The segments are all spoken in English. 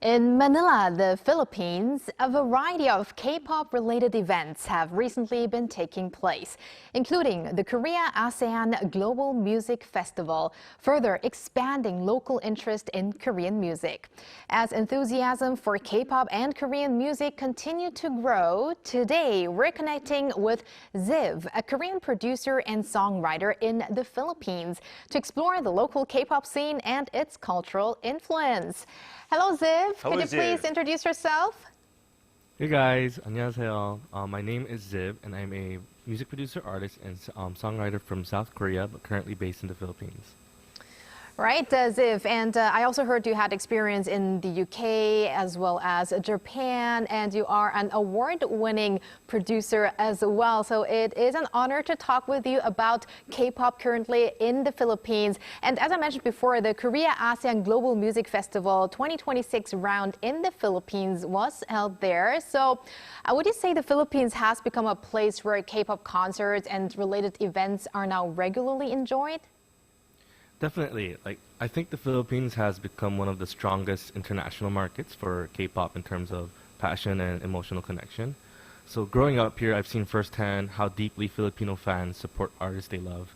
In Manila, the Philippines, a variety of K-pop related events have recently been taking place, including the Korea-ASEAN Global Music Festival, further expanding local interest in Korean music. As enthusiasm for K-pop and Korean music continue to grow, today we're connecting with Ziv, a Korean producer and songwriter in the Philippines, to explore the local K-pop scene and its cultural influence. Hello, Ziv. Hello, Could you please introduce yourself? Hey guys, 안녕하세요. My name is Ziv, and I'm a music producer, artist, and songwriter from South Korea, but currently based in the Philippines. Right, Ziv, and I also heard you had experience in the UK as well as Japan, and you are an award-winning producer as well. So it is an honor to talk with you about K-pop currently in the Philippines. And as I mentioned before, the Korea-ASEAN Global Music Festival 2026 round in the Philippines was held there. So would you say the Philippines has become a place where K-pop concerts and related events are now regularly enjoyed? Definitely. I think the Philippines has become one of the strongest international markets for K-pop in terms of passion and emotional connection. So growing up here, I've seen firsthand how deeply Filipino fans support artists they love.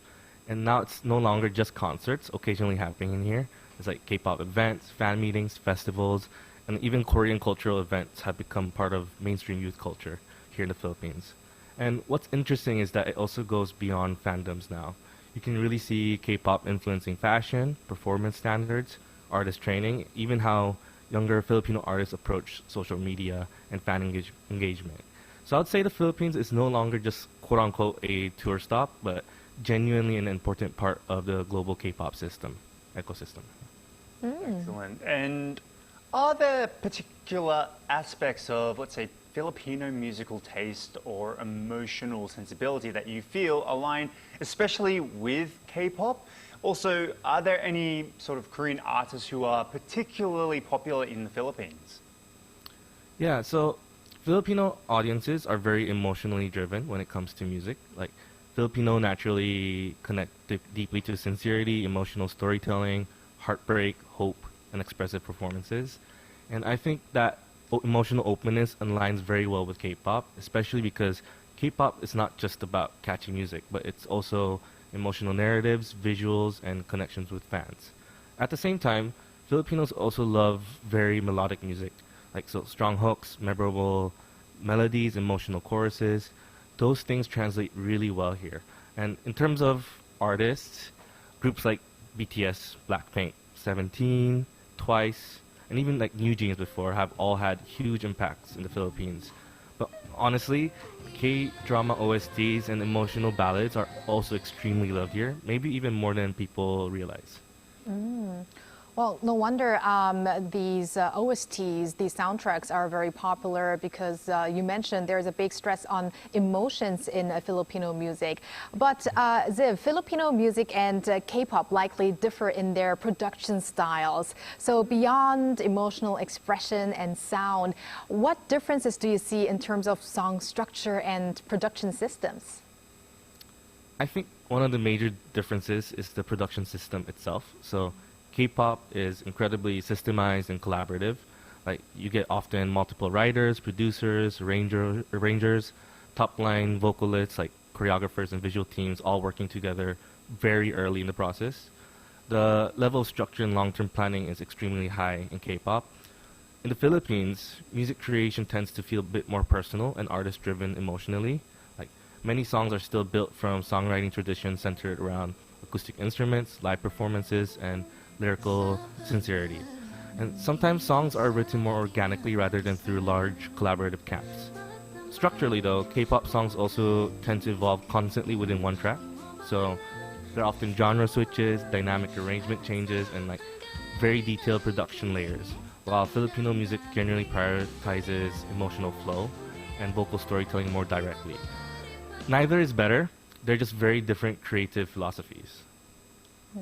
And now it's no longer just concerts occasionally happening in here. It's like K-pop events, fan meetings, festivals, and even Korean cultural events have become part of mainstream youth culture here in the Philippines. And what's interesting is that it also goes beyond fandoms now. You can really see K-pop influencing fashion, performance standards, artist training, even how younger Filipino artists approach social media and fan engagement. So I'd say the Philippines is no longer just quote-unquote a tour stop, but genuinely an important part of the global K-pop ecosystem. Excellent. And are there particular aspects of, let's say, Filipino musical taste or emotional sensibility that you feel align especially with K-pop? Also, are there any sort of Korean artists who are particularly popular in the Philippines? Yeah, so Filipino audiences are very emotionally driven when it comes to music. Like, Filipino naturally connect deeply to sincerity, emotional storytelling, heartbreak, hope, and expressive performances. And I think that emotional openness aligns very well with K-pop, especially because K-pop is not just about catchy music, but it's also emotional narratives, visuals, and connections with fans. At the same time, Filipinos also love very melodic music, like so strong hooks, memorable melodies, emotional choruses. Those things translate really well here. And in terms of artists, groups like BTS, Blackpink, 17, Twice, and even like New Jeans before have all had huge impacts in the Philippines. But honestly, K-drama OSTs and emotional ballads are also extremely loved here, maybe even more than people realize. Well, no wonder these OSTs, these soundtracks are very popular because you mentioned there's a big stress on emotions in Filipino music. But Ziv, Filipino music and K-pop likely differ in their production styles. So beyond emotional expression and sound, what differences do you see in terms of song structure and production systems? I think one of the major differences is the production system itself. So K-pop is incredibly systemized and collaborative. Like, you get often multiple writers, producers, arrangers, top-line vocalists, like choreographers and visual teams all working together very early in the process. The level of structure and long-term planning is extremely high in K-pop. In the Philippines, music creation tends to feel a bit more personal and artist-driven emotionally. Like, many songs are still built from songwriting traditions centered around acoustic instruments, live performances, and lyrical sincerity. And sometimes songs are written more organically rather than through large collaborative camps. Structurally though, K-pop songs also tend to evolve constantly within one track. So there are often genre switches, dynamic arrangement changes, and like very detailed production layers, while Filipino music generally prioritizes emotional flow and vocal storytelling more directly. Neither is better, they're just very different creative philosophies.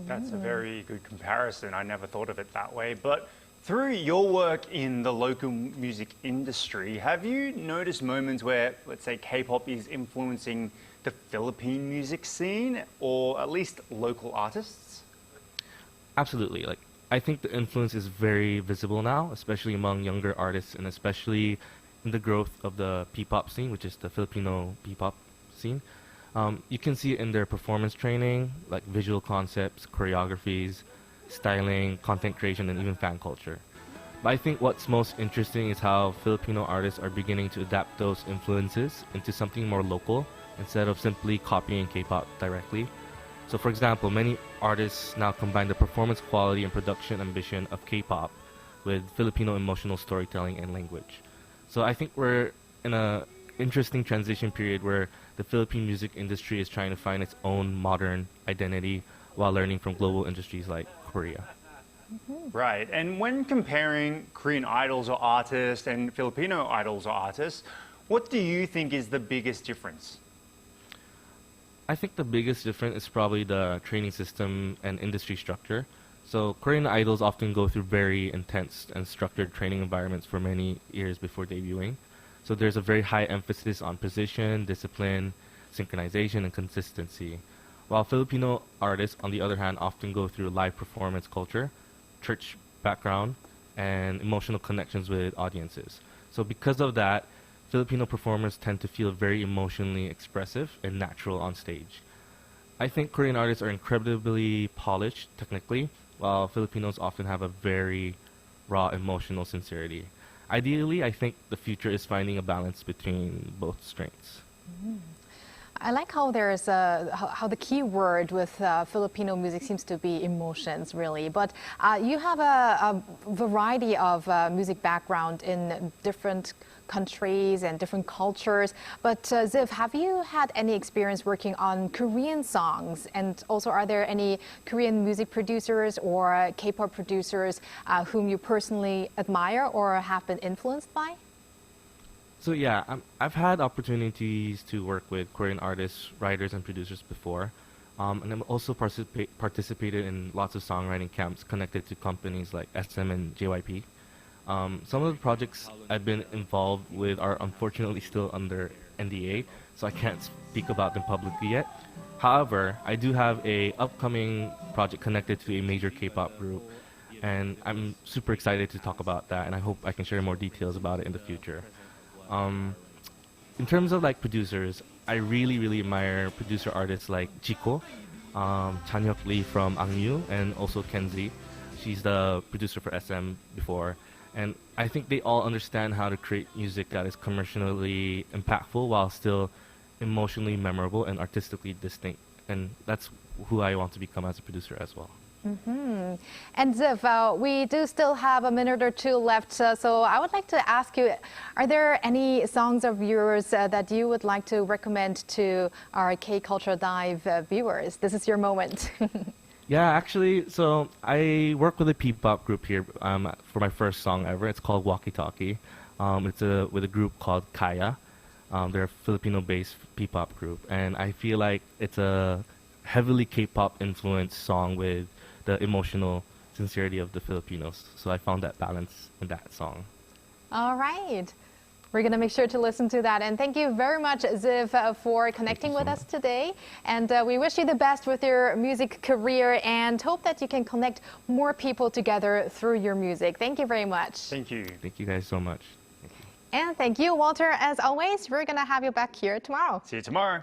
That's a very good comparison. I never thought of it that way. But through your work in the local music industry, have you noticed moments where, let's say, K-pop is influencing the Philippine music scene or at least local artists? Absolutely. Like, I think the influence is very visible now, especially among younger artists and especially in the growth of the P-pop scene, which is the Filipino P-pop scene. You can see it in their performance training, like visual concepts, choreographies, styling, content creation, and even fan culture. But I think what's most interesting is how Filipino artists are beginning to adapt those influences into something more local instead of simply copying K-pop directly. So for example, many artists now combine the performance quality and production ambition of K-pop with Filipino emotional storytelling and language. So I think we're in an interesting transition period where the Philippine music industry is trying to find its own modern identity while learning from global industries like Korea. Right. And when comparing Korean idols or artists and Filipino idols or artists, what do you think is the biggest difference? I think the biggest difference is probably the training system and industry structure. So Korean idols often go through very intense and structured training environments for many years before debuting. So there's a very high emphasis on precision, discipline, synchronization, and consistency. While Filipino artists, on the other hand, often go through live performance culture, church background, and emotional connections with audiences. So because of that, Filipino performers tend to feel very emotionally expressive and natural on stage. I think Korean artists are incredibly polished technically, while Filipinos often have a very raw emotional sincerity. Ideally, I think the future is finding a balance between both strengths. I like how there's how the key word with Filipino music seems to be emotions, really. But you have a variety of music background in different countries and different cultures. But Ziv, have you had any experience working on Korean songs? And also, are there any Korean music producers or K-pop producers whom you personally admire or have been influenced by? So yeah, I've had opportunities to work with Korean artists, writers, and producers before. And I've also participated in lots of songwriting camps connected to companies like SM and JYP. Some of the projects I've been involved with are unfortunately still under NDA, so I can't speak about them publicly yet. However, I do have a upcoming project connected to a major K-pop group, and I'm super excited to talk about that, and I hope I can share more details about it in the future. In terms of like producers, I really admire producer artists like Jiko, Chan-hyuk Lee from ArirangNews, and also Kenzie. She's the producer for SM before. And I think they all understand how to create music that is commercially impactful while still emotionally memorable and artistically distinct. And that's who I want to become as a producer as well. And Ziv, we do still have a minute or two left, so I would like to ask you, are there any songs of yours that you would like to recommend to our K-Culture Dive viewers? This is your moment. Yeah, actually, so I work with a P-pop group here for my first song ever. It's called Walkie Talkie. It's with a group called Kaya. They're a Filipino-based P-pop group, and I feel like it's a heavily K-pop influenced song with the emotional sincerity of the Filipinos. So I found that balance in that song. All right. We're going to make sure to listen to that. And thank you very much, Ziv, for connecting with us today. And we wish you the best with your music career and hope that you can connect more people together through your music. Thank you very much. Thank you. Thank you guys so much. And thank you, Walter. As always, we're going to have you back here tomorrow. See you tomorrow.